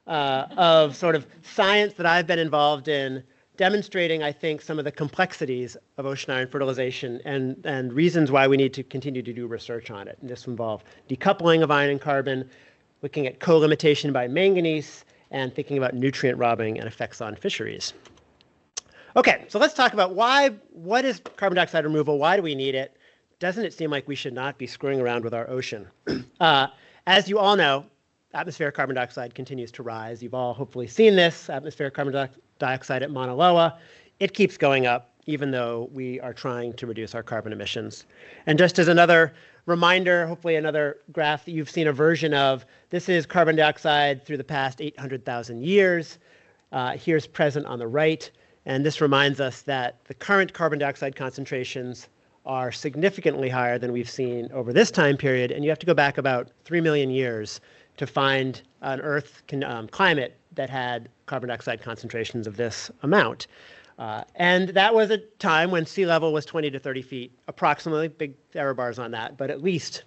of sort of science that I've been involved in, demonstrating, I think, some of the complexities of ocean iron fertilization and reasons why we need to continue to do research on it. And this will involve decoupling of iron and carbon, looking at co-limitation by manganese, and thinking about nutrient robbing and effects on fisheries. Okay, so let's talk about what is carbon dioxide removal? Why do we need it? Doesn't it seem like we should not be screwing around with our ocean? As you all know, atmospheric carbon dioxide continues to rise. You've all hopefully seen this, atmospheric carbon dioxide at Mauna Loa. It keeps going up, even though we are trying to reduce our carbon emissions. And just as another reminder, hopefully another graph that you've seen a version of, this is carbon dioxide through the past 800,000 years. Here's present on the right. And this reminds us that the current carbon dioxide concentrations are significantly higher than we've seen over this time period. And you have to go back about 3 million years to find an Earth climate that had carbon dioxide concentrations of this amount. And that was a time when sea level was 20 to 30 feet, approximately, big error bars on that, but at least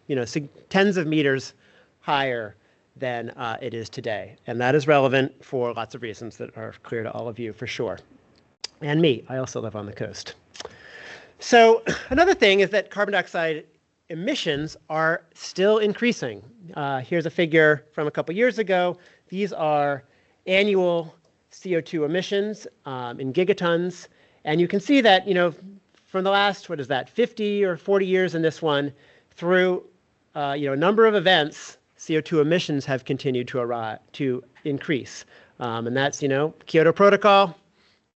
tens of meters higher than it is today. And that is relevant for lots of reasons that are clear to all of you for sure. And me, I also live on the coast. So another thing is that carbon dioxide emissions are still increasing. Here's a figure from a couple years ago. These are annual CO2 emissions in gigatons. And you can see that, from the last, 50 or 40 years in this one, through a number of events, CO2 emissions have continued to increase. And that's, Kyoto Protocol,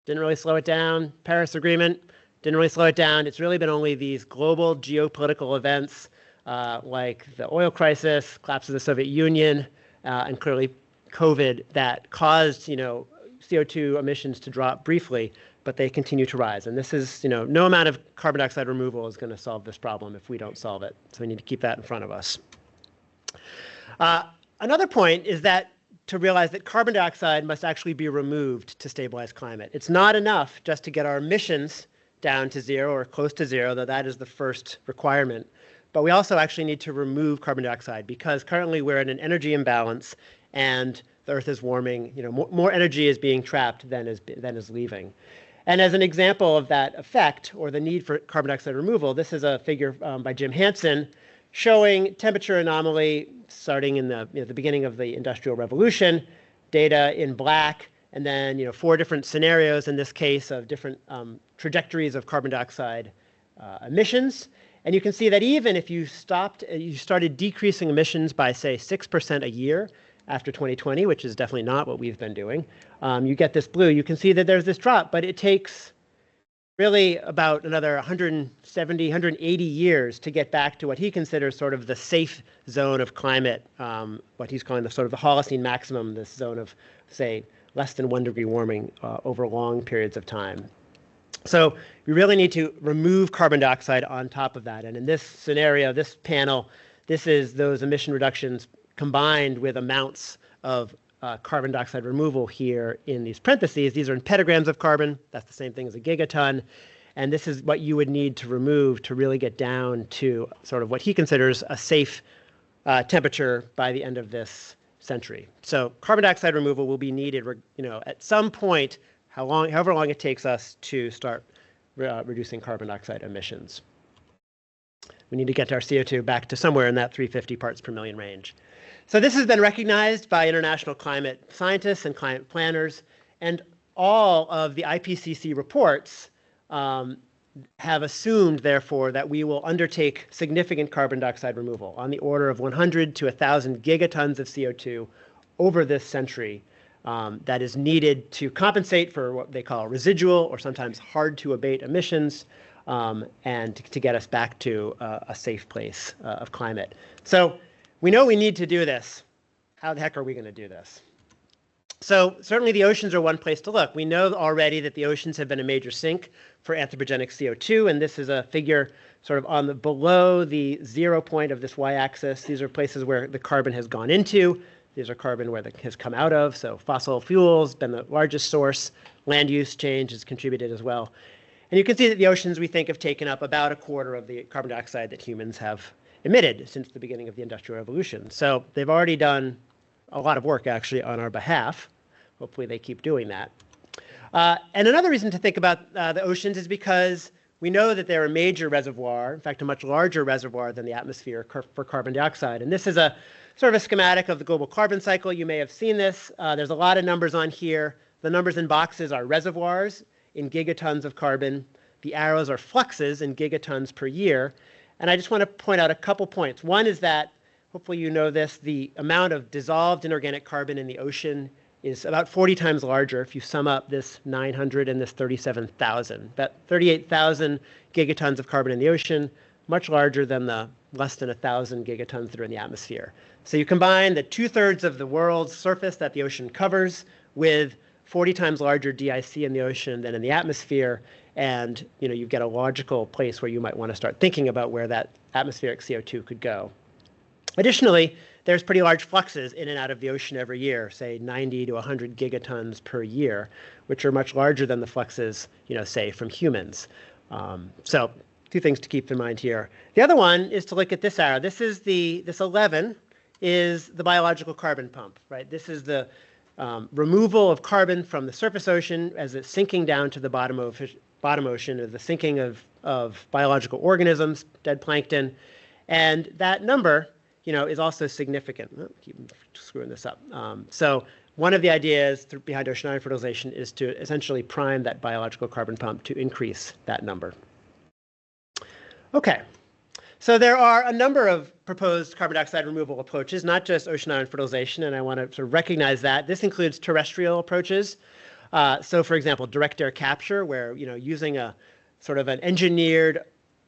didn't really slow it down. Paris Agreement, didn't really slow it down. It's really been only these global geopolitical events like the oil crisis, collapse of the Soviet Union, and clearly COVID that caused, CO2 emissions to drop briefly, but they continue to rise. And this is, no amount of carbon dioxide removal is going to solve this problem if we don't solve it. So we need to keep that in front of us. Another point is that to realize that carbon dioxide must actually be removed to stabilize climate. It's not enough just to get our emissions down to zero or close to zero, though that is the first requirement. But we also actually need to remove carbon dioxide because currently we're in an energy imbalance and the Earth is warming. More energy is being trapped than is leaving. And as an example of that effect or the need for carbon dioxide removal, this is a figure by Jim Hansen showing temperature anomaly starting in the beginning of the Industrial Revolution, data in black, and then 4 different scenarios in this case of different trajectories of carbon dioxide emissions. And you can see that even if you started decreasing emissions by, say, 6% a year after 2020, which is definitely not what we've been doing, you get this blue. You can see that there's this drop, but it takes really about another 170, 180 years to get back to what he considers sort of the safe zone of climate, what he's calling the sort of the Holocene maximum, this zone of, say, less than 1 degree warming over long periods of time. So we really need to remove carbon dioxide on top of that. And in this scenario, this panel, this is those emission reductions combined with amounts of carbon dioxide removal here in these parentheses. These are in petagrams of carbon. That's the same thing as a gigaton. And this is what you would need to remove to really get down to sort of what he considers a safe temperature by the end of this century. So carbon dioxide removal will be needed, at some point, however long it takes us to start reducing carbon dioxide emissions. We need to get our CO2 back to somewhere in that 350 parts per million range. So this has been recognized by international climate scientists and climate planners, and all of the IPCC reports have assumed, therefore, that we will undertake significant carbon dioxide removal on the order of 100 to 1,000 gigatons of CO2 over this century that is needed to compensate for what they call residual or sometimes hard to abate emissions and to get us back to a safe place of climate. So we know we need to do this. How the heck are we going to do this? So certainly the oceans are one place to look. We know already that the oceans have been a major sink for anthropogenic CO2, and this is a figure sort of on below the 0 point of this y-axis. These are places where the carbon has gone into. These are carbon where it has come out of. So fossil fuels been the largest source. Land use change has contributed as well. And you can see that the oceans, we think, have taken up about a quarter of the carbon dioxide that humans have emitted since the beginning of the Industrial Revolution. So they've already done a lot of work actually on our behalf. Hopefully they keep doing that. And another reason to think about the oceans is because we know that they're a major reservoir, in fact, a much larger reservoir than the atmosphere for carbon dioxide. And this is a sort of a schematic of the global carbon cycle. You may have seen this. There's a lot of numbers on here. The numbers in boxes are reservoirs in gigatons of carbon. The arrows are fluxes in gigatons per year. And I just want to point out a couple points. One is that, hopefully you know this, the amount of dissolved inorganic carbon in the ocean is about 40 times larger if you sum up this 900 and this 37,000. About 38,000 gigatons of carbon in the ocean, much larger than the less than 1,000 gigatons that are in the atmosphere. So you combine the 2/3 of the world's surface that the ocean covers with 40 times larger DIC in the ocean than in the atmosphere, and you get a logical place where you might want to start thinking about where that atmospheric CO2 could go. Additionally, there's pretty large fluxes in and out of the ocean every year, say 90 to 100 gigatons per year, which are much larger than the fluxes, say, from humans. So two things to keep in mind here. The other one is to look at this arrow. This 11 is the biological carbon pump, right? This is the removal of carbon from the surface ocean as it's sinking down to the bottom ocean, or the sinking of biological organisms, dead plankton. And that number is also significant. Oh, keep screwing this up. So one of the ideas behind ocean iron fertilization is to essentially prime that biological carbon pump to increase that number. Okay, so there are a number of proposed carbon dioxide removal approaches, not just ocean iron fertilization, and I want to sort of recognize that. This includes terrestrial approaches. So for example, direct air capture, where using a sort of an engineered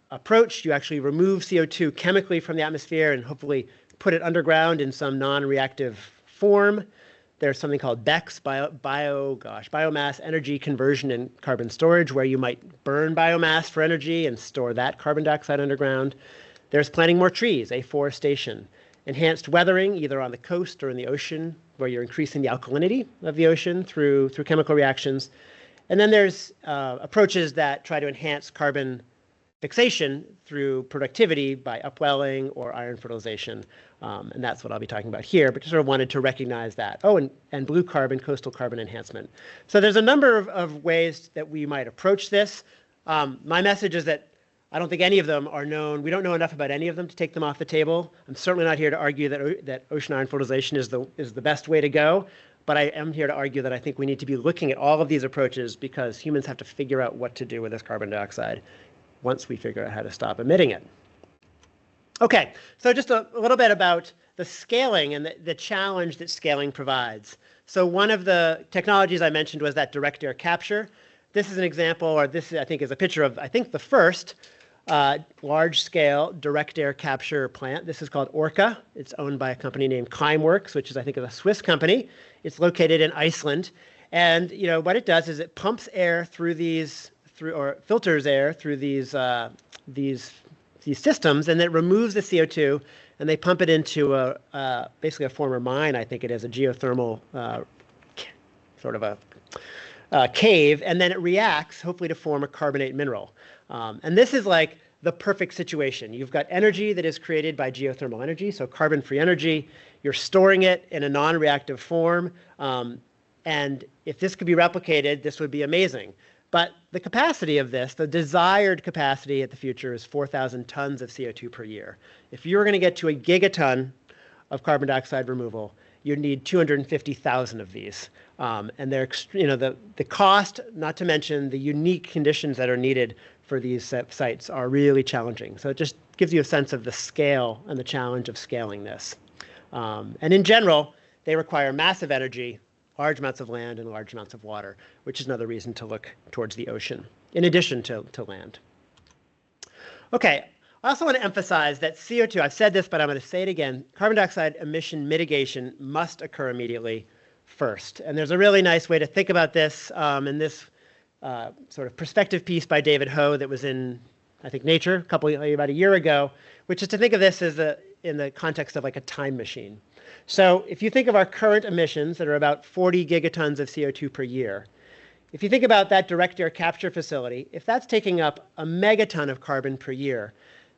approach, you actually remove CO2 chemically from the atmosphere and hopefully put it underground in some non-reactive form. There's something called BECCS, biomass energy conversion and carbon storage, where you might burn biomass for energy and store that carbon dioxide underground. There's planting more trees, afforestation. Enhanced weathering, either on the coast or in the ocean, where you're increasing the alkalinity of the ocean through chemical reactions. And then there's approaches that try to enhance carbon fixation through productivity by upwelling or iron fertilization. And that's what I'll be talking about here, but just sort of wanted to recognize that. Oh, and blue carbon, coastal carbon enhancement. So there's a number of ways that we might approach this. My message is that I don't think any of them are known. We don't know enough about any of them to take them off the table. I'm certainly not here to argue that ocean iron fertilization is the best way to go, but I am here to argue that I think we need to be looking at all of these approaches because humans have to figure out what to do with this carbon dioxide once we figure out how to stop emitting it. Okay, so just a little bit about the scaling and the challenge that scaling provides. So one of the technologies I mentioned was that direct air capture. This is an example, or this I think is a picture of, I think, the first large-scale direct air capture plant. This is called Orca. It's owned by a company named Climeworks, which is, I think, a Swiss company. It's located in Iceland. And what it does is it pumps air through or filters air through these systems, and it removes the CO2, and they pump it into basically a former mine. I think it is a geothermal sort of a cave, and then it reacts, hopefully, to form a carbonate mineral. And this is like the perfect situation. You've got energy that is created by geothermal energy, so carbon-free energy. You're storing it in a non-reactive form, and if this could be replicated, this would be amazing. But the capacity of this, the desired capacity at the future, is 4,000 tons of CO2 per year. If you were going to get to a gigaton of carbon dioxide removal, you'd need 250,000 of these. And they're, the cost, not to mention the unique conditions that are needed for these sites, are really challenging. So it just gives you a sense of the scale and the challenge of scaling this. And in general, they require massive energy, large amounts of land, and large amounts of water, which is another reason to look towards the ocean, in addition to land. Okay, I also want to emphasize that CO2, I've said this, but I'm going to say it again, carbon dioxide emission mitigation must occur immediately first. And there's a really nice way to think about this in this sort of perspective piece by David Ho that was in, I think, Nature about a year ago, which is to think of this as in the context of like a time machine. So if you think of our current emissions that are about 40 gigatons of CO2 per year, if you think about that direct air capture facility, if that's taking up a megaton of carbon per year,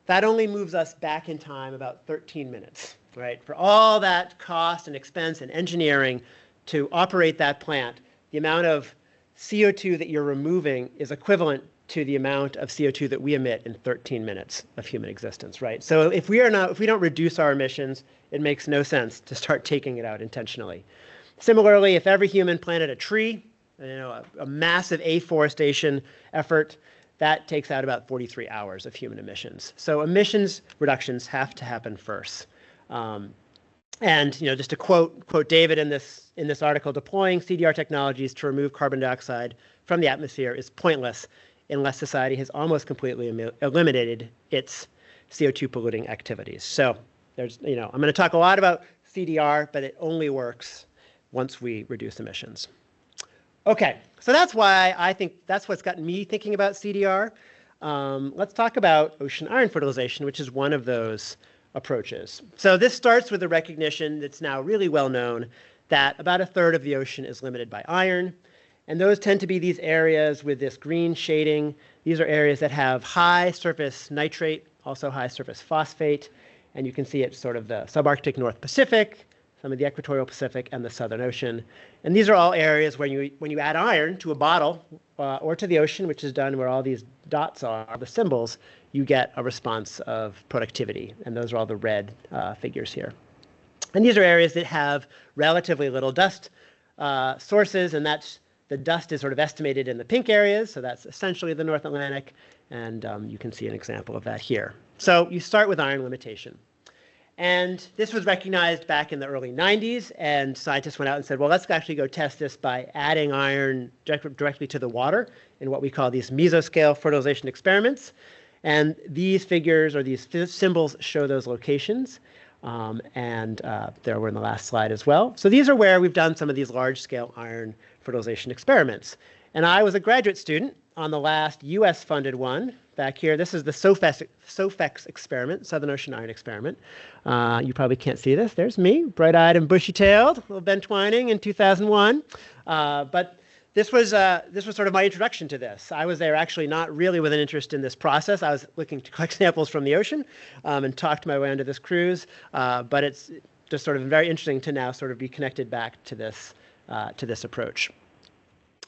that only moves us back in time about 13 minutes. right? For all that cost and expense and engineering to operate that plant, the amount of CO2 that you're removing is equivalent to the amount of CO2 that we emit in 13 minutes of human existence, right? So if we don't reduce our emissions, it makes no sense to start taking it out intentionally. Similarly, if every human planted a tree, a massive afforestation effort, that takes out about 43 hours of human emissions. So emissions reductions have to happen first. And just to quote David in this article, deploying CDR technologies to remove carbon dioxide from the atmosphere is pointless unless society has almost completely eliminated its CO2 polluting activities. So I'm going to talk a lot about CDR, but it only works once we reduce emissions. Okay, so that's why I think that's what's gotten me thinking about CDR. Let's talk about ocean iron fertilization, which is one of those approaches. So this starts with the recognition that's now really well known that about a third of the ocean is limited by iron. And those tend to be these areas with this green shading. These are areas that have high surface nitrate, also high surface phosphate. And you can see it's sort of the subarctic North Pacific, some of the equatorial Pacific, and the Southern Ocean. And these are all areas where when you add iron to a bottle or to the ocean, which is done where all these dots are, the symbols, you get a response of productivity. And those are all the red figures here. And these are areas that have relatively little dust sources, and the dust is sort of estimated in the pink areas, so that's essentially the North Atlantic, and you can see an example of that here. So you start with iron limitation. And this was recognized back in the early 90s, and scientists went out and said, well, let's actually go test this by adding iron directly to the water in what we call these mesoscale fertilization experiments. And these figures, or these symbols, show those locations. There were in the last slide as well. So these are where we've done some of these large-scale iron fertilization experiments. And I was a graduate student on the last US-funded one back here. This is the SOFEX experiment, Southern Ocean Iron Experiment. You probably can't see this. There's me, bright-eyed and bushy-tailed, little Ben Twining in 2001. But this was sort of my introduction to this. I was there actually not really with an interest in this process. I was looking to collect samples from the ocean and talked my way onto this cruise. But it's just sort of very interesting to now sort of be connected back to this approach.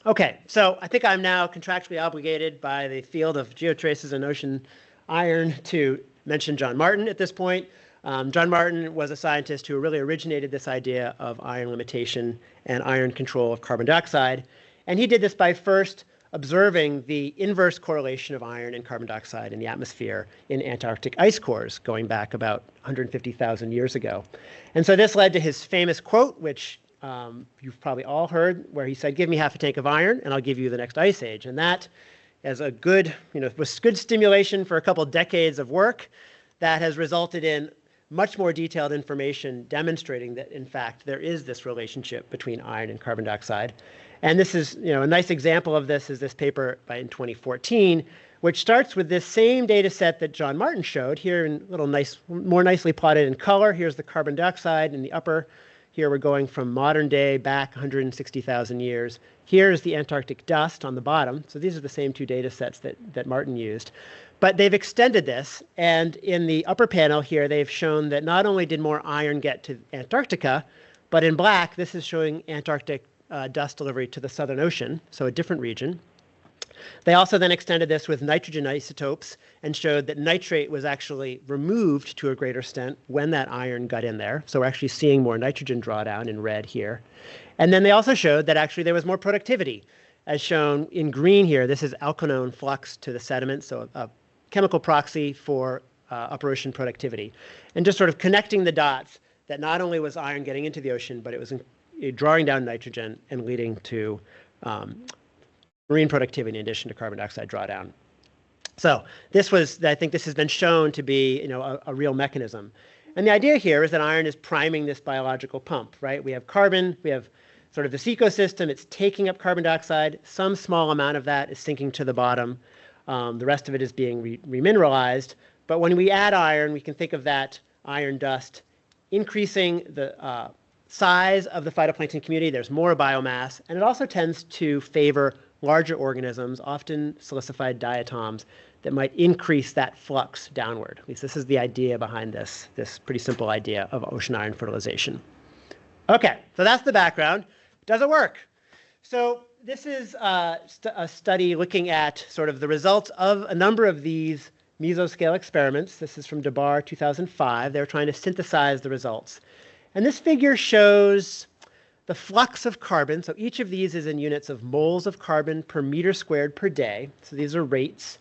Okay, so I think I'm now contractually obligated by the field of geotraces and ocean iron to mention John Martin at this point. John Martin was a scientist who really originated this idea of iron limitation and iron control of carbon dioxide. And he did this by first observing the inverse correlation of iron and carbon dioxide in the atmosphere in Antarctic ice cores going back about 150,000 years ago. And so this led to his famous quote, which you've probably all heard, where he said, give me half a tank of iron and I'll give you the next ice age. And that, as a good, was good stimulation for a couple decades of work that has resulted in much more detailed information demonstrating that, in fact, there is this relationship between iron and carbon dioxide. And this is, a nice example of this is this paper in 2014, which starts with this same data set that John Martin showed here in more nicely plotted in color. Here's the carbon dioxide in the upper. Here we're going from modern day back 160,000 years. Here's the Antarctic dust on the bottom. So these are the same two data sets that Martin used. But they've extended this, and in the upper panel here, they've shown that not only did more iron get to Antarctica, but in black, this is showing Antarctic dust delivery to the Southern Ocean, so a different region. They also then extended this with nitrogen isotopes and showed that nitrate was actually removed to a greater extent when that iron got in there. So we're actually seeing more nitrogen drawdown in red here. And then they also showed that actually there was more productivity, as shown in green here. This is alkanone flux to the sediment, so a chemical proxy for upper ocean productivity. And just sort of connecting the dots that not only was iron getting into the ocean, but it was drawing down nitrogen and leading to marine productivity in addition to carbon dioxide drawdown. So I think this has been shown to be a real mechanism. And the idea here is that iron is priming this biological pump, right? We have carbon, we have sort of this ecosystem, it's taking up carbon dioxide, some small amount of that is sinking to the bottom, the rest of it is being remineralized. But when we add iron, we can think of that iron dust increasing the size of the phytoplankton community. There's more biomass, and it also tends to favor larger organisms, often silicified diatoms, that might increase that flux downward. At least this is the idea behind this pretty simple idea of ocean iron fertilization. Okay, so that's the background. Does it work? So this is a study looking at sort of the results of a number of these mesoscale experiments. This is from DeBar 2005. They were trying to synthesize the results. And this figure shows the flux of carbon. So each of these is in units of moles of carbon per meter squared per day. So these are rates.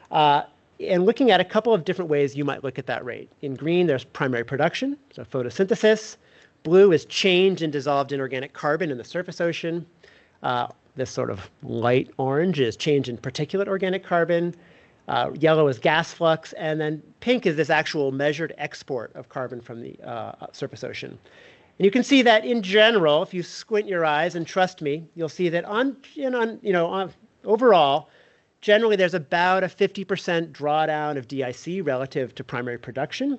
And looking at a couple of different ways you might look at that rate. In green, there's primary production, so photosynthesis. Blue is change in dissolved inorganic carbon in the surface ocean. This sort of light orange is change in particulate organic carbon. Yellow is gas flux. And then pink is this actual measured export of carbon from the surface ocean. And you can see that in general, if you squint your eyes and trust me, you'll see that overall, generally there's about a 50% drawdown of DIC relative to primary production.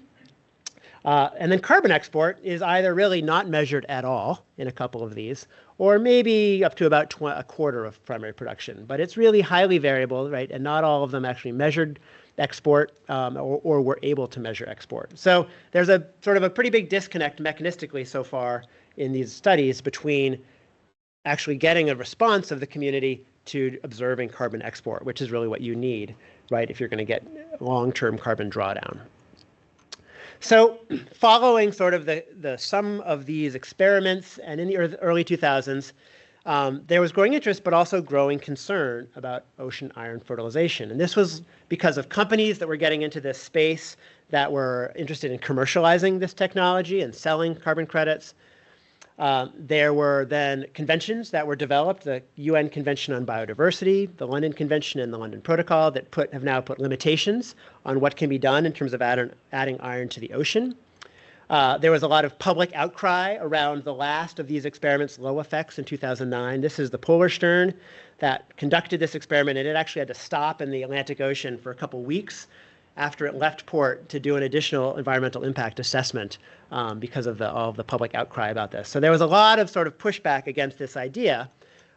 And then carbon export is either really not measured at all in a couple of these, or maybe up to about a quarter of primary production. But it's really highly variable, right? And not all of them actually measured export or were able to measure export. So there's a sort of a pretty big disconnect mechanistically so far in these studies between actually getting a response of the community to observing carbon export, which is really what you need, right, if you're going to get long-term carbon drawdown. So following sort of the sum of these experiments, and in the early 2000s, there was growing interest, but also growing concern about ocean iron fertilization. And this was because of companies that were getting into this space that were interested in commercializing this technology and selling carbon credits. There were then conventions that were developed, the UN Convention on Biodiversity, the London Convention, and the London Protocol that have now put limitations on what can be done in terms of adding iron to the ocean. There was a lot of public outcry around the last of these experiments, low effects, in 2009. This is the Polar Stern that conducted this experiment, and it actually had to stop in the Atlantic Ocean for a couple weeks after it left port to do an additional environmental impact assessment because of all of the public outcry about this. So there was a lot of sort of pushback against this idea.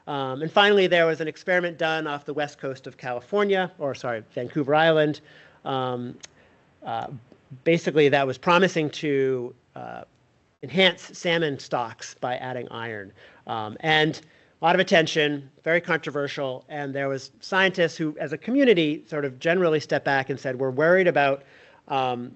And finally, there was an experiment done off the west coast of California, Vancouver Island. Basically, that was promising to enhance salmon stocks by adding iron. And a lot of attention, very controversial, and there was scientists who, as a community, sort of generally stepped back and said, we're worried about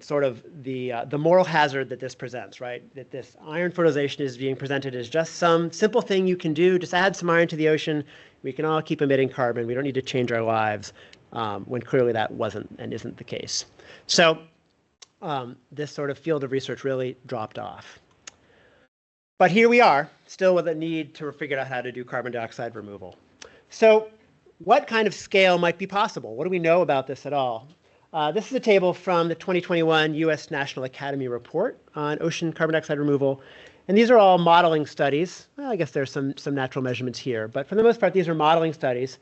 sort of the moral hazard that this presents, right? That this iron fertilization is being presented as just some simple thing you can do, just add some iron to the ocean, we can all keep emitting carbon, we don't need to change our lives, when clearly that wasn't and isn't the case. So this sort of field of research really dropped off. But here we are, still with a need to figure out how to do carbon dioxide removal. So what kind of scale might be possible? What do we know about this at all? This is a table from the 2021 US National Academy report on ocean carbon dioxide removal. And these are all modeling studies. Well, I guess there's some natural measurements here, but for the most part, these are modeling studies.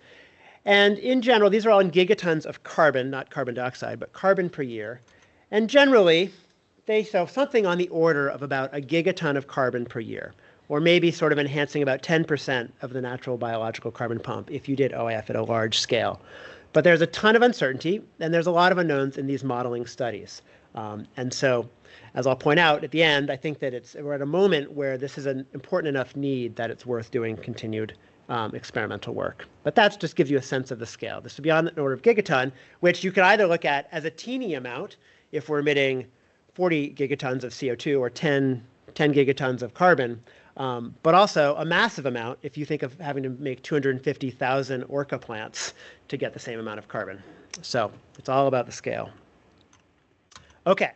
And in general, these are all in gigatons of carbon, not carbon dioxide, but carbon per year. And generally, they show something on the order of about a gigaton of carbon per year, or maybe sort of enhancing about 10% of the natural biological carbon pump if you did OIF at a large scale. But there's a ton of uncertainty, and there's a lot of unknowns in these modeling studies. And so, as I'll point out at the end, I think that we're at a moment where this is an important enough need that it's worth doing continued experimental work. But that just gives you a sense of the scale. This would be on the order of gigaton, which you can either look at as a teeny amount if we're emitting 40 gigatons of CO2 or 10 gigatons of carbon, but also a massive amount if you think of having to make 250,000 orca plants to get the same amount of carbon. So it's all about the scale. Okay, how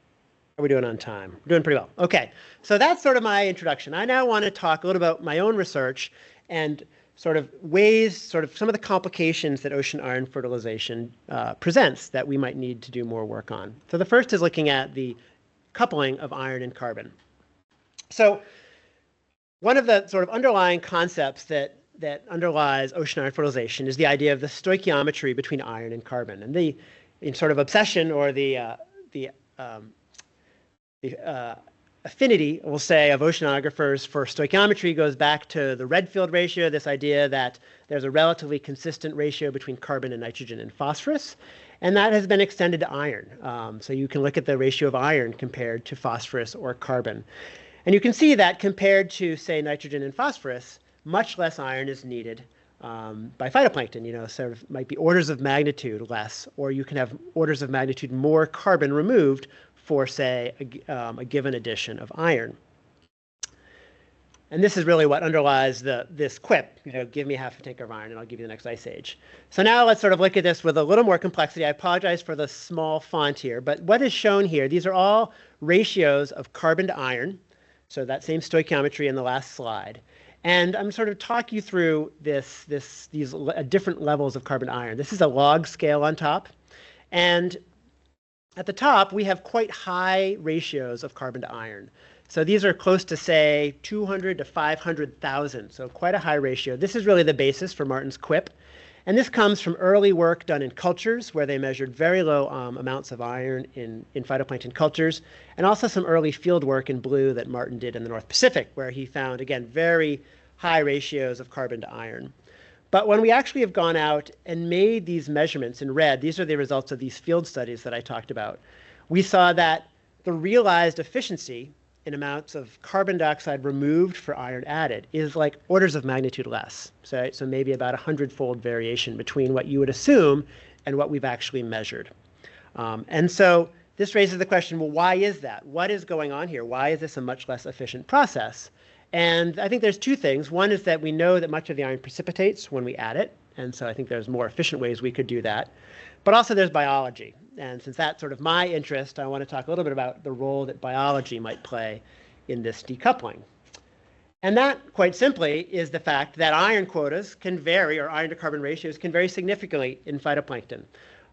are we doing on time? We're doing pretty well. Okay, so that's sort of my introduction. I now want to talk a little about my own research and sort of ways, sort of some of the complications that ocean iron fertilization presents that we might need to do more work on. So the first is looking at the coupling of iron and carbon. So one of the sort of underlying concepts that underlies ocean iron fertilization is the idea of the stoichiometry between iron and carbon. And the sort of obsession or the affinity, we'll say, of oceanographers for stoichiometry goes back to the Redfield ratio, this idea that there's a relatively consistent ratio between carbon and nitrogen and phosphorus. And that has been extended to iron. So you can look at the ratio of iron compared to phosphorus or carbon. And you can see that compared to, say, nitrogen and phosphorus, much less iron is needed by phytoplankton, sort of might be orders of magnitude less, or you can have orders of magnitude more carbon removed for, say, a given addition of iron. And this is really what underlies this quip, give me half a tank of iron and I'll give you the next ice age. So now let's sort of look at this with a little more complexity. I apologize for the small font here, but what is shown here, these are all ratios of carbon to iron. So that same stoichiometry in the last slide. And I'm sort of talking you through these different levels of carbon to iron. This is a log scale on top. And at the top, we have quite high ratios of carbon to iron. So these are close to, say, 200 to 500,000, so quite a high ratio. This is really the basis for Martin's quip. And this comes from early work done in cultures where they measured very low amounts of iron in phytoplankton cultures, and also some early field work in blue that Martin did in the North Pacific, where he found, again, very high ratios of carbon to iron. But when we actually have gone out and made these measurements in red, these are the results of these field studies that I talked about, we saw that the realized efficiency in amounts of carbon dioxide removed for iron added is like orders of magnitude less. So maybe about 100-fold variation between what you would assume and what we've actually measured. And so this raises the question, well, why is that? What is going on here? Why is this a much less efficient process? And I think there's two things. One is that we know that much of the iron precipitates when we add it. And so I think there's more efficient ways we could do that. But also there's biology. And since that's sort of my interest, I want to talk a little bit about the role that biology might play in this decoupling. And that, quite simply, is the fact that iron quotas can vary, or iron to carbon ratios can vary significantly in phytoplankton.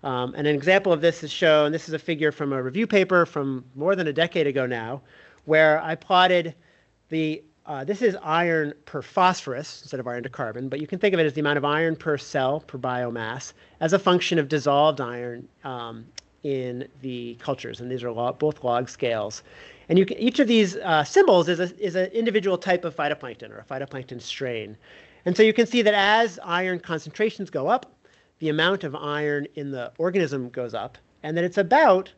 And an example of this is shown, this is a figure from a review paper from more than a decade ago now, where I plotted this is iron per phosphorus instead of iron to carbon, but you can think of it as the amount of iron per cell per biomass as a function of dissolved iron in the cultures. And these are both log scales. And each of these symbols is an individual type of phytoplankton or a phytoplankton strain. And so you can see that as iron concentrations go up, the amount of iron in the organism goes up, and that it's about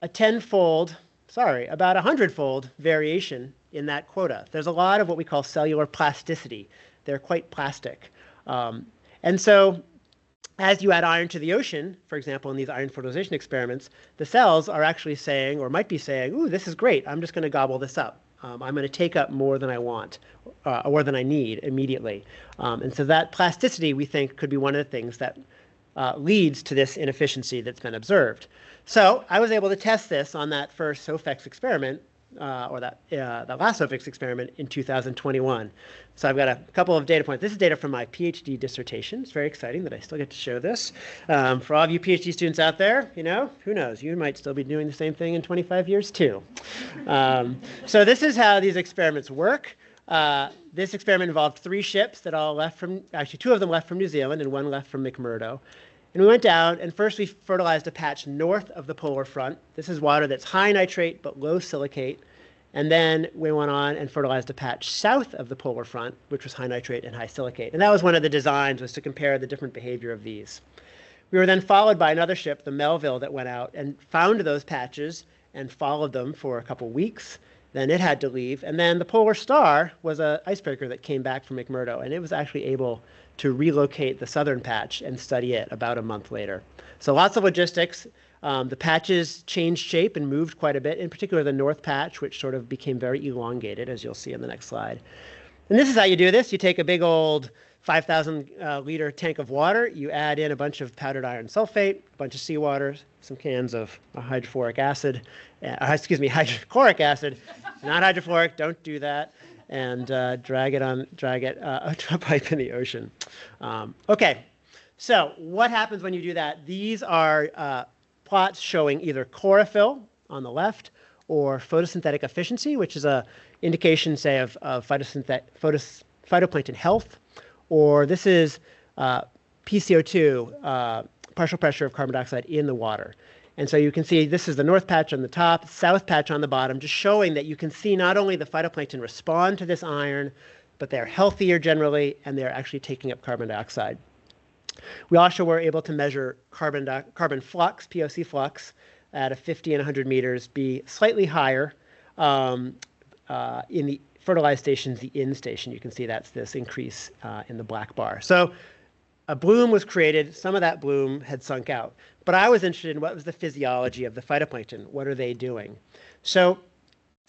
a 100-fold variation in that quota. There's a lot of what we call cellular plasticity. They're quite plastic. And so as you add iron to the ocean, for example, in these iron fertilization experiments, the cells are actually saying, or might be saying, ooh, this is great. I'm just going to gobble this up. I'm going to take up more than I want or than I need immediately. And so that plasticity, we think, could be one of the things that leads to this inefficiency that's been observed. So I was able to test this on that first SOFEX experiment, that last SOFEX experiment in 2021. So I've got a couple of data points. This is data from my PhD dissertation. It's very exciting that I still get to show this. For all of you PhD students out there, who knows? You might still be doing the same thing in 25 years too. So this is how these experiments work. This experiment involved 3 ships that all left from, actually 2 of them left from New Zealand and 1 left from McMurdo. And we went down, and first we fertilized a patch north of the polar front. This is water that's high nitrate but low silicate. And then we went on and fertilized a patch south of the polar front, which was high nitrate and high silicate. And that was one of the designs, was to compare the different behavior of these. We were then followed by another ship, the Melville, that went out and found those patches and followed them for a couple weeks. Then it had to leave. And then the Polar Star was an icebreaker that came back from McMurdo, and it was actually able to relocate the southern patch and study it about a month later. So lots of logistics. The patches changed shape and moved quite a bit, in particular the north patch, which sort of became very elongated, as you'll see in the next slide. And this is how you do this. You take a big old 5,000 liter tank of water, you add in a bunch of powdered iron sulfate, a bunch of seawater, some cans of hydrofluoric acid, hydrochloric acid, not hydrofluoric, don't do that, and drag it to a pipe in the ocean. Okay, so what happens when you do that? These are plots showing either chlorophyll on the left or photosynthetic efficiency, which is an indication, say, of phytoplankton health. Or this is PCO2, partial pressure of carbon dioxide in the water. And so you can see this is the north patch on the top, south patch on the bottom, just showing that you can see not only the phytoplankton respond to this iron, but they're healthier generally, and they're actually taking up carbon dioxide. We also were able to measure carbon flux, POC flux, at a 50 and 100 meters be slightly higher in the fertilized stations, the in station. You can see that's this increase in the black bar. So a bloom was created. Some of that bloom had sunk out. But I was interested in what was the physiology of the phytoplankton. What are they doing? So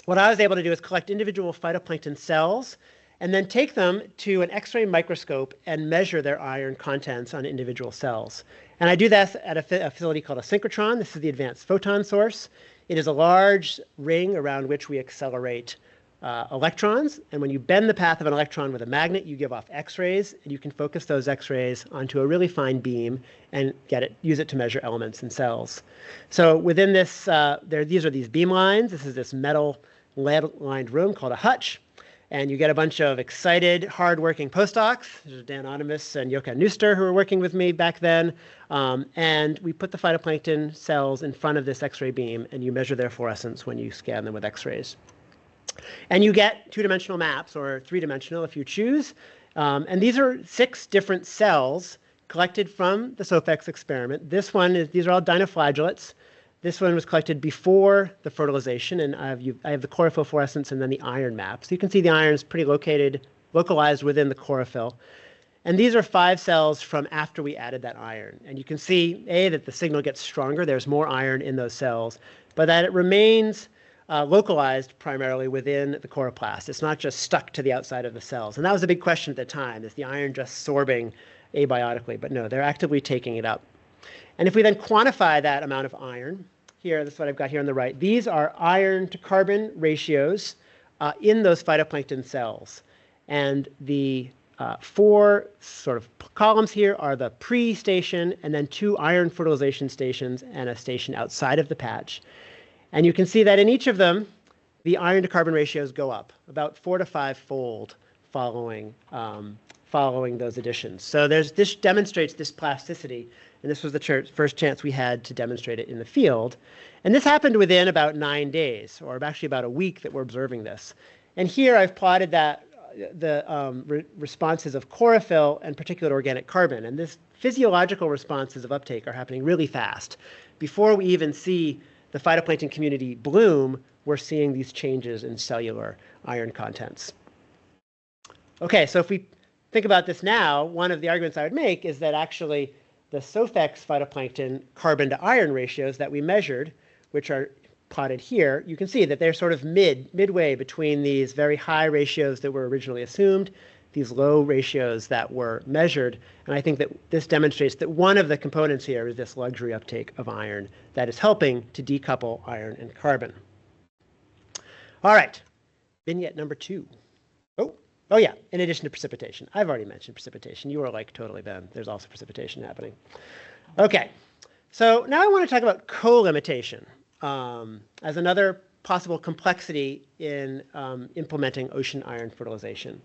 what I was able to do is collect individual phytoplankton cells and then take them to an X-ray microscope and measure their iron contents on individual cells. And I do that at a facility called a synchrotron. This is the advanced photon source. It is a large ring around which we accelerate electrons. And when you bend the path of an electron with a magnet, you give off X-rays, and you can focus those X-rays onto a really fine beam and use it to measure elements in cells. So within this, these are these beam lines. This is this metal lead-lined room called a hutch. And you get a bunch of excited, hard-working postdocs. There's Dan Onimus and Joka Neuster who were working with me back then. And we put the phytoplankton cells in front of this X-ray beam, and you measure their fluorescence when you scan them with X-rays. And you get two-dimensional maps, or three-dimensional if you choose. And these are 6 different cells collected from the SOFEX experiment. These are all dinoflagellates. This one was collected before the fertilization, and I have the chlorophyll fluorescence and then the iron map. So you can see the iron is pretty localized within the chlorophyll. And these are 5 cells from after we added that iron. And you can see, that the signal gets stronger. There's more iron in those cells, but that it remains localized primarily within the chloroplast. It's not just stuck to the outside of the cells. And that was a big question at the time. Is the iron just sorbing abiotically? But no, they're actively taking it up. And if we then quantify that amount of iron, here, this is what I've got here on the right. These are iron to carbon ratios in those phytoplankton cells. And the 4 sort of columns here are the pre-station, and then 2 iron fertilization stations and a station outside of the patch. And you can see that in each of them, the iron to carbon ratios go up about 4 to 5-fold following those additions. So this demonstrates this plasticity. And this was the first chance we had to demonstrate it in the field. And this happened within about 9 days, or actually about a week that we're observing this. And here I've plotted the responses of chlorophyll and particulate organic carbon. And this physiological responses of uptake are happening really fast. Before we even see the phytoplankton community bloom, we're seeing these changes in cellular iron contents. Okay, so if we think about this now, one of the arguments I would make is that actually the SOFEX phytoplankton carbon to iron ratios that we measured, which are plotted here, you can see that they're sort of midway between these very high ratios that were originally assumed, these low ratios that were measured. And I think that this demonstrates that one of the components here is this luxury uptake of iron that is helping to decouple iron and carbon. All right, vignette number 2. Oh yeah, in addition to precipitation. I've already mentioned precipitation. You are like, totally, Ben. There's also precipitation happening. Okay, so now I want to talk about co-limitation as another possible complexity in implementing ocean iron fertilization.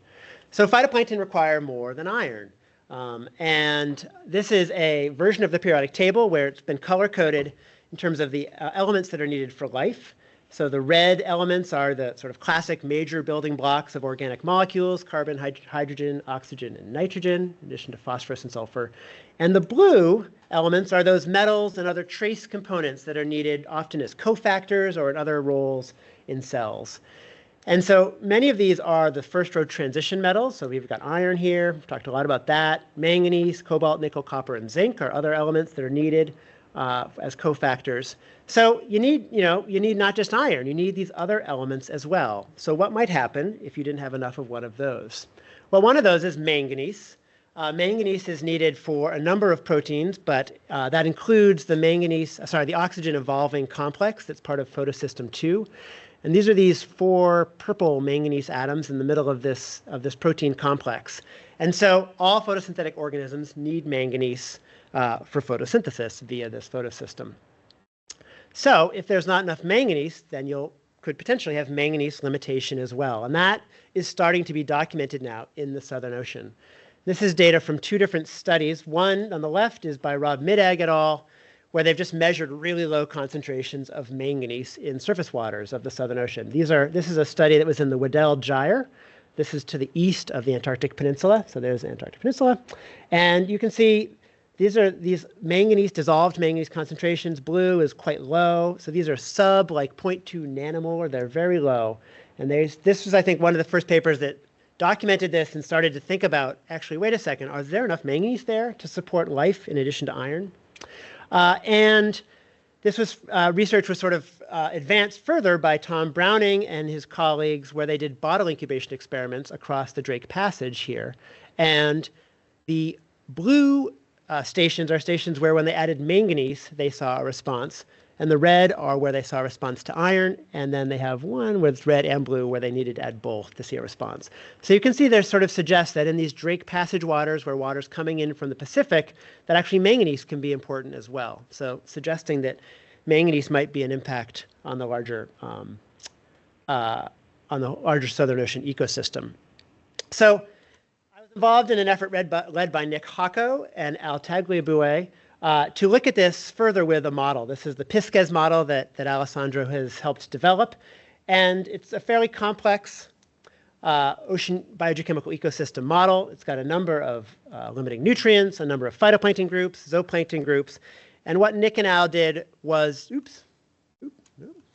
So phytoplankton require more than iron. And this is a version of the periodic table where it's been color-coded in terms of the elements that are needed for life. So the red elements are the sort of classic major building blocks of organic molecules: carbon, hydrogen, oxygen, and nitrogen, in addition to phosphorus and sulfur. And the blue elements are those metals and other trace components that are needed often as cofactors or in other roles in cells. And so many of these are the first-row transition metals. So we've got iron here. We've talked a lot about that. Manganese, cobalt, nickel, copper, and zinc are other elements that are needed as cofactors. So you need not just iron, you need these other elements as well. So what might happen if you didn't have enough of one of those? Well, one of those is manganese. Manganese is needed for a number of proteins, but that includes the oxygen evolving complex that's part of photosystem 2. And these are these 4 purple manganese atoms in the middle of this protein complex. And so all photosynthetic organisms need manganese for photosynthesis via this photosystem. So if there's not enough manganese, then you could potentially have manganese limitation as well. And that is starting to be documented now in the Southern Ocean. This is data from 2 different studies. One on the left is by Rob Middag et al., where they've just measured really low concentrations of manganese in surface waters of the Southern Ocean. This is a study that was in the Weddell Gyre. This is to the east of the Antarctic Peninsula. So there's the Antarctic Peninsula. And you can see these are these manganese, dissolved manganese concentrations. Blue is quite low. So these are sub like 0.2 nanomolar. They're very low. And this was, I think, one of the first papers that documented this and started to think about, actually, wait a second, are there enough manganese there to support life in addition to iron? And this was research was sort of advanced further by Tom Browning and his colleagues, where they did bottle incubation experiments across the Drake Passage here. And the blue stations are stations where when they added manganese, they saw a response. And the red are where they saw a response to iron. And then they have one with red and blue where they needed to add both to see a response. So you can see there sort of suggests that in these Drake Passage waters, where water's coming in from the Pacific, that actually manganese can be important as well. So suggesting that manganese might be an impact on the larger Southern Ocean ecosystem. So I was involved in an effort led by Nick Hocko and Al Tagliabue to look at this further with a model. This is the Pisces model that Alessandro has helped develop. And it's a fairly complex ocean biogeochemical ecosystem model. It's got a number of limiting nutrients, a number of phytoplankton groups, zooplankton groups. And what Nick and Al did was,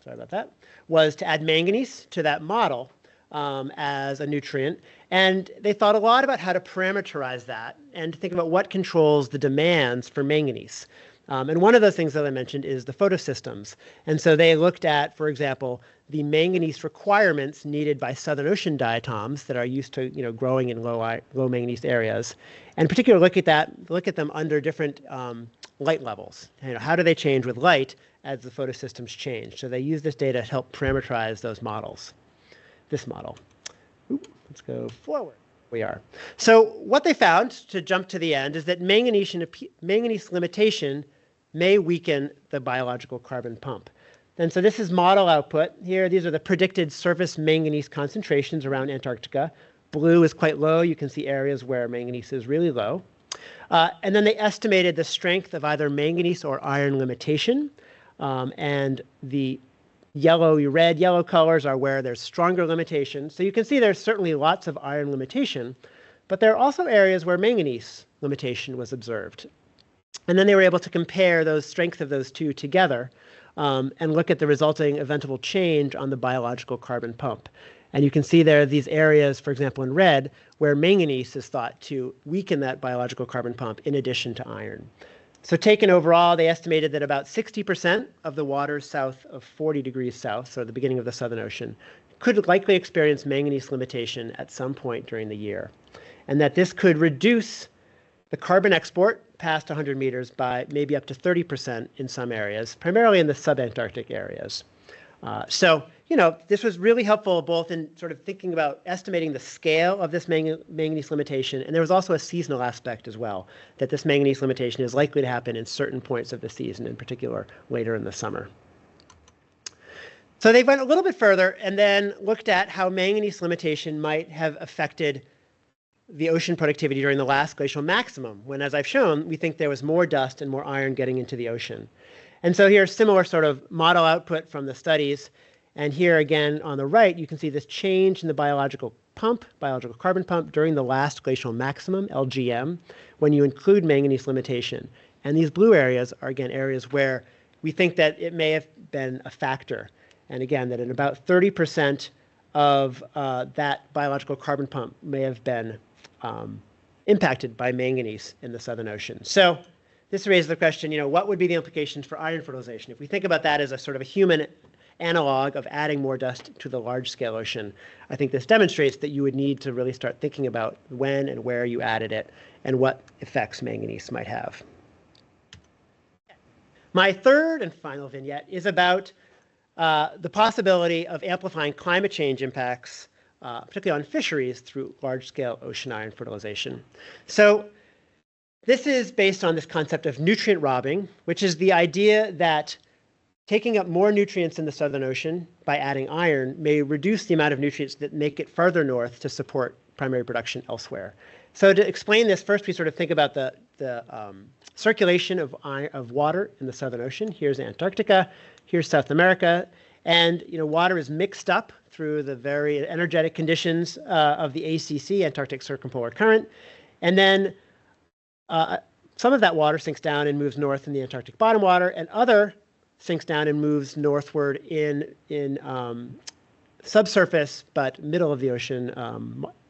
sorry about that, was to add manganese to that model as a nutrient. And they thought a lot about how to parameterize that and to think about what controls the demands for manganese. And one of those things that I mentioned is the photosystems. And so they looked at, for example, the manganese requirements needed by Southern Ocean diatoms that are used to growing in low manganese areas. And particularly look at them under different light levels. How do they change with light as the photosystems change? So they use this data to help parameterize those models. This model. Let's go forward. We are. So what they found, to jump to the end, is that manganese limitation may weaken the biological carbon pump. And so this is model output. Here, these are the predicted surface manganese concentrations around Antarctica. Blue is quite low. You can see areas where manganese is really low. And then they estimated the strength of either manganese or iron limitation. And the red, yellow colors are where there's stronger limitation. So you can see there's certainly lots of iron limitation, but there are also areas where manganese limitation was observed. And then they were able to compare those strength of those two together and look at the resulting eventual change on the biological carbon pump. And you can see there are these areas, for example, in red, where manganese is thought to weaken that biological carbon pump in addition to iron. So taken overall, they estimated that about 60% of the waters south of 40 degrees south, so the beginning of the Southern Ocean, could likely experience manganese limitation at some point during the year. And that this could reduce the carbon export past 100 meters by maybe up to 30% in some areas, primarily in the subantarctic areas. So this was really helpful both in sort of thinking about estimating the scale of this manganese limitation, and there was also a seasonal aspect as well, that this manganese limitation is likely to happen in certain points of the season, in particular later in the summer. So they went a little bit further and then looked at how manganese limitation might have affected the ocean productivity during the last glacial maximum, when, as I've shown, we think there was more dust and more iron getting into the ocean. And so here's similar sort of model output from the studies. And here again on the right, you can see this change in the biological carbon pump during the last glacial maximum, LGM, when you include manganese limitation. And these blue areas are, again, areas where we think that it may have been a factor. And again, that in about 30% of that biological carbon pump may have been impacted by manganese in the Southern Ocean. So this raises the question, what would be the implications for iron fertilization? If we think about that as a sort of a human analog of adding more dust to the large-scale ocean, I think this demonstrates that you would need to really start thinking about when and where you added it and what effects manganese might have. My third and final vignette is about the possibility of amplifying climate change impacts, particularly on fisheries, through large-scale ocean iron fertilization. So this is based on this concept of nutrient robbing, which is the idea that taking up more nutrients in the Southern Ocean by adding iron may reduce the amount of nutrients that make it farther north to support primary production elsewhere. So to explain this, first we sort of think about the circulation of water in the Southern Ocean. Here's Antarctica, here's South America, and water is mixed up through the very energetic conditions of the ACC, Antarctic Circumpolar Current, and then some of that water sinks down and moves north in the Antarctic bottom water, and other sinks down and moves northward in subsurface but middle of the ocean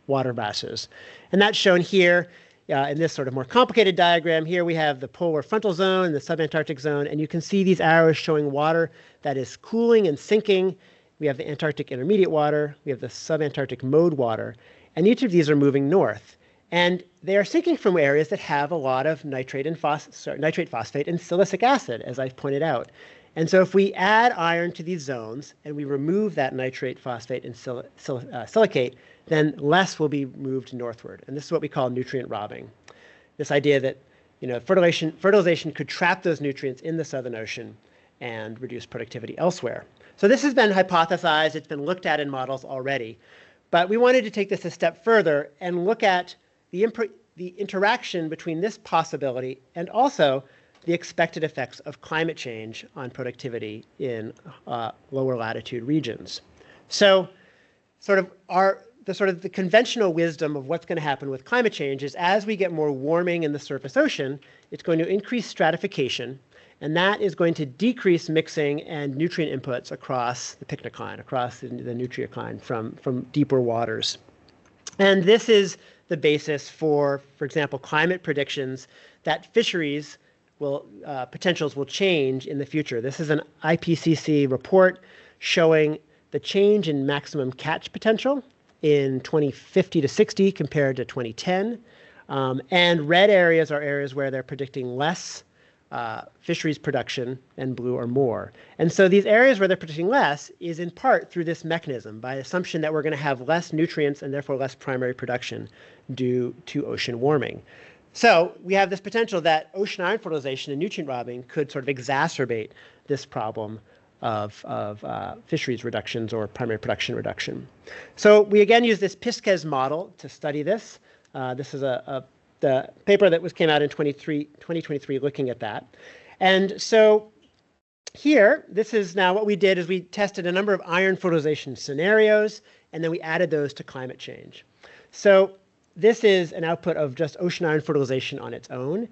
water masses. And that's shown here in this sort of more complicated diagram. Here we have the polar frontal zone and the subantarctic zone, and you can see these arrows showing water that is cooling and sinking. We have the Antarctic intermediate water, we have the subantarctic mode water, and each of these are moving north. And they are sinking from areas that have a lot of nitrate phosphate and silicic acid, as I've pointed out. And so if we add iron to these zones and we remove that nitrate, phosphate, and silicate, then less will be moved northward. And this is what we call nutrient robbing. This idea that fertilization could trap those nutrients in the Southern Ocean and reduce productivity elsewhere. So this has been hypothesized. It's been looked at in models already. But we wanted to take this a step further and look at the interaction between this possibility and also the expected effects of climate change on productivity in lower latitude regions. So the conventional wisdom of what's going to happen with climate change is as we get more warming in the surface ocean, it's going to increase stratification, and that is going to decrease mixing and nutrient inputs across the pycnocline, across the nucleocline from deeper waters. And this is the basis for example, climate predictions that fisheries potentials will change in the future. This is an IPCC report showing the change in maximum catch potential in 2050 to 60 compared to 2010. And red areas are areas where they're predicting less fisheries production, and blue are more. And so these areas where they're predicting less is in part through this mechanism, by assumption that we're going to have less nutrients and therefore less primary production due to ocean warming. So we have this potential that ocean iron fertilization and nutrient robbing could sort of exacerbate this problem of fisheries reductions or primary production reduction. So we again use this Pisquez model to study this. This is the paper that came out in 2023 looking at that. And so here, this is now what we did is we tested a number of iron fertilization scenarios, and then we added those to climate change. So this is an output of just ocean iron fertilization on its own.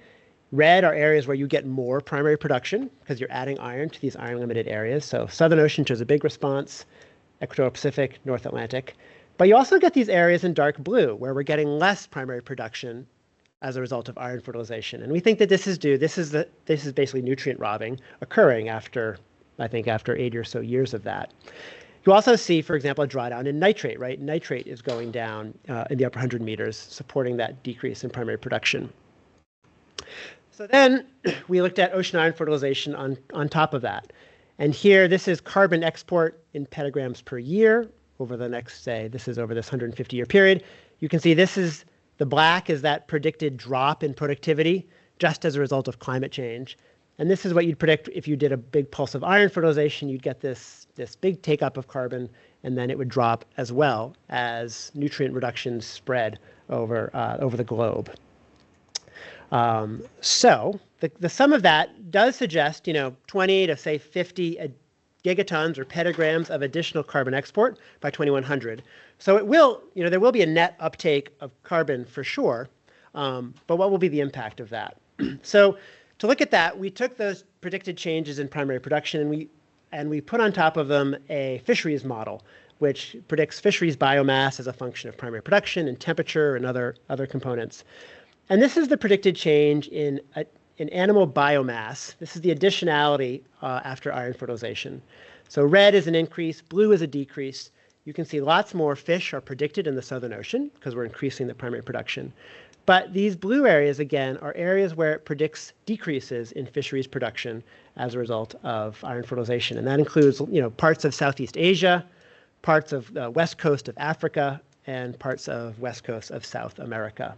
Red are areas where you get more primary production because you're adding iron to these iron-limited areas. So Southern Ocean shows a big response, Equatorial Pacific, North Atlantic. But you also get these areas in dark blue where we're getting less primary production as a result of iron fertilization. And we think that this is basically nutrient robbing occurring after 8 or so years of that. You also see, for example, a drawdown in nitrate, right? Nitrate is going down in the upper 100 meters, supporting that decrease in primary production. So then we looked at ocean iron fertilization on top of that. And here, this is carbon export in petagrams per year over the next, this is over this 150-year period. You can see the black is that predicted drop in productivity just as a result of climate change. And this is what you'd predict if you did a big pulse of iron fertilization. You'd get this big take-up of carbon, and then it would drop as well as nutrient reductions spread over the globe. So the sum of that does suggest 20 to say 50 gigatons or petagrams of additional carbon export by 2100. So it will, there will be a net uptake of carbon for sure, but what will be the impact of that? So to look at that, we took those predicted changes in primary production and we put on top of them a fisheries model, which predicts fisheries biomass as a function of primary production and temperature and other components. And this is the predicted change in animal biomass. This is the additionality after iron fertilization. So red is an increase, blue is a decrease. You can see lots more fish are predicted in the Southern Ocean because we're increasing the primary production. But these blue areas, again, are areas where it predicts decreases in fisheries production as a result of iron fertilization. And that includes, parts of Southeast Asia, parts of the west coast of Africa, and parts of west coast of South America.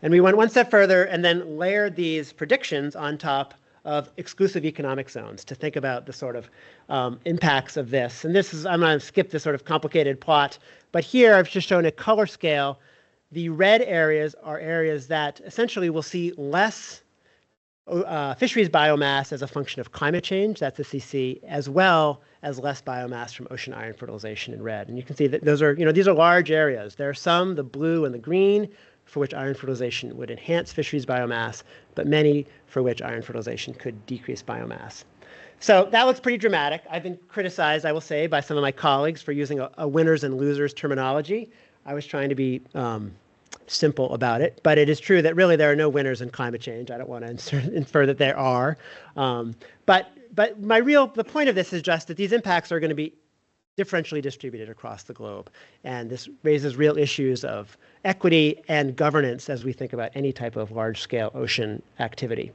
And we went one step further and then layered these predictions on top of exclusive economic zones to think about the sort of impacts of this. And I'm going to skip this sort of complicated plot, but here I've just shown a color scale. The red areas are areas that essentially will see less fisheries biomass as a function of climate change, that's the CC, as well as less biomass from ocean iron fertilization in red. And you can see that these are large areas. There are some, the blue and the green, for which iron fertilization would enhance fisheries biomass, but many for which iron fertilization could decrease biomass. So that looks pretty dramatic. I've been criticized, I will say, by some of my colleagues for using a winners and losers terminology. I was trying to be simple about it, but it is true that really there are no winners in climate change. I don't want to infer that there are. But the point of this is just that these impacts are going to be differentially distributed across the globe. And this raises real issues of equity and governance as we think about any type of large-scale ocean activity.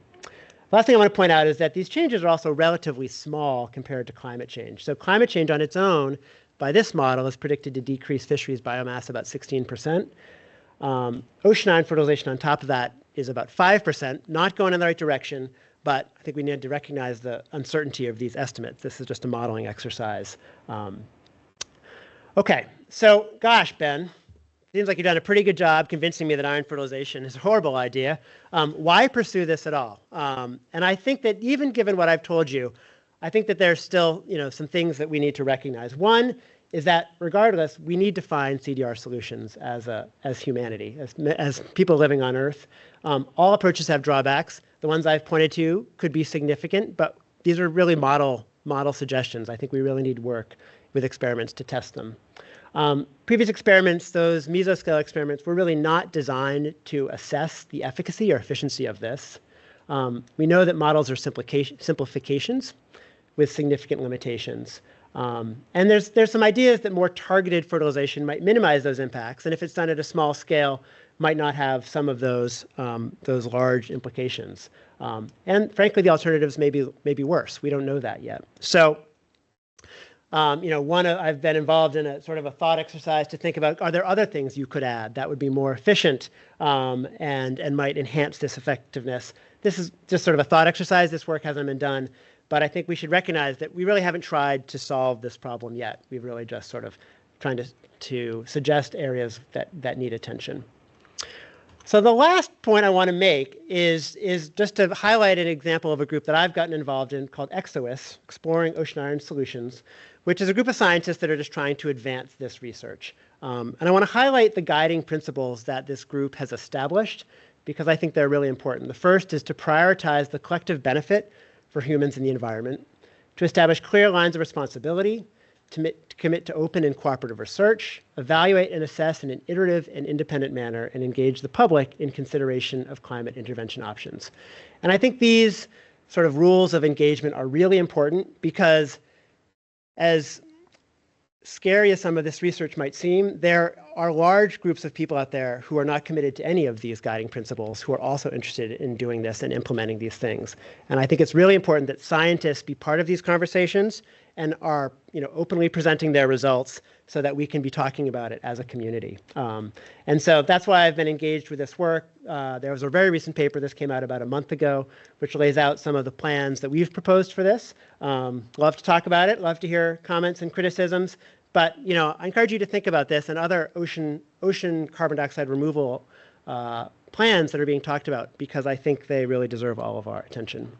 Last thing I want to point out is that these changes are also relatively small compared to climate change. So climate change on its own, by this model, is predicted to decrease fisheries biomass about 16%. Ocean iron fertilization on top of that is about 5%, not going in the right direction, but I think we need to recognize the uncertainty of these estimates. This is just a modeling exercise. Okay, so gosh, Ben, seems like you've done a pretty good job convincing me that iron fertilization is a horrible idea. Why pursue this at all? And I think that even given what I've told you, I think that there's still some things that we need to recognize. One is that regardless, we need to find CDR solutions as humanity, as people living on Earth. All approaches have drawbacks. The ones I've pointed to could be significant, but these are really model suggestions. I think we really need work with experiments to test them. Previous experiments, those mesoscale experiments, were really not designed to assess the efficacy or efficiency of this. We know that models are simplifications with significant limitations. And there's some ideas that more targeted fertilization might minimize those impacts, and if it's done at a small scale, might not have some of those large implications. And frankly, the alternatives may be worse. We don't know that yet. So, I've been involved in a sort of a thought exercise to think about, are there other things you could add that would be more efficient and might enhance this effectiveness? This is just sort of a thought exercise. This work hasn't been done. But I think we should recognize that we really haven't tried to solve this problem yet. We've really just sort of trying to suggest areas that need attention. So the last point I want to make is just to highlight an example of a group that I've gotten involved in called EXOIS, Exploring Ocean Iron Solutions, which is a group of scientists that are just trying to advance this research. And I want to highlight the guiding principles that this group has established because I think they're really important. The first is to prioritize the collective benefit for humans and the environment, to establish clear lines of responsibility, to commit to open and cooperative research, evaluate and assess in an iterative and independent manner, and engage the public in consideration of climate intervention options. And I think these sort of rules of engagement are really important because as scary as some of this research might seem, there are large groups of people out there who are not committed to any of these guiding principles, who are also interested in doing this and implementing these things. And I think it's really important that scientists be part of these conversations and are openly presenting their results so that we can be talking about it as a community. And so that's why I've been engaged with this work. There was a very recent paper, this came out about a month ago, which lays out some of the plans that we've proposed for this. Love to talk about it, love to hear comments and criticisms. But I encourage you to think about this and other ocean carbon dioxide removal plans that are being talked about because I think they really deserve all of our attention.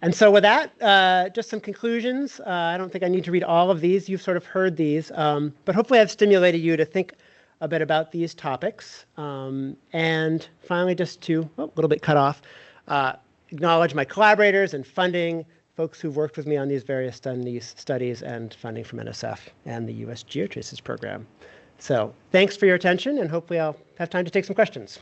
And so with that, just some conclusions. I don't think I need to read all of these. You've sort of heard these. But hopefully I've stimulated you to think a bit about these topics. And finally, just to, a little bit cut off, acknowledge my collaborators and funding, folks who've worked with me on these various studies and funding from NSF and the US Geotraces program. So thanks for your attention, and hopefully I'll have time to take some questions.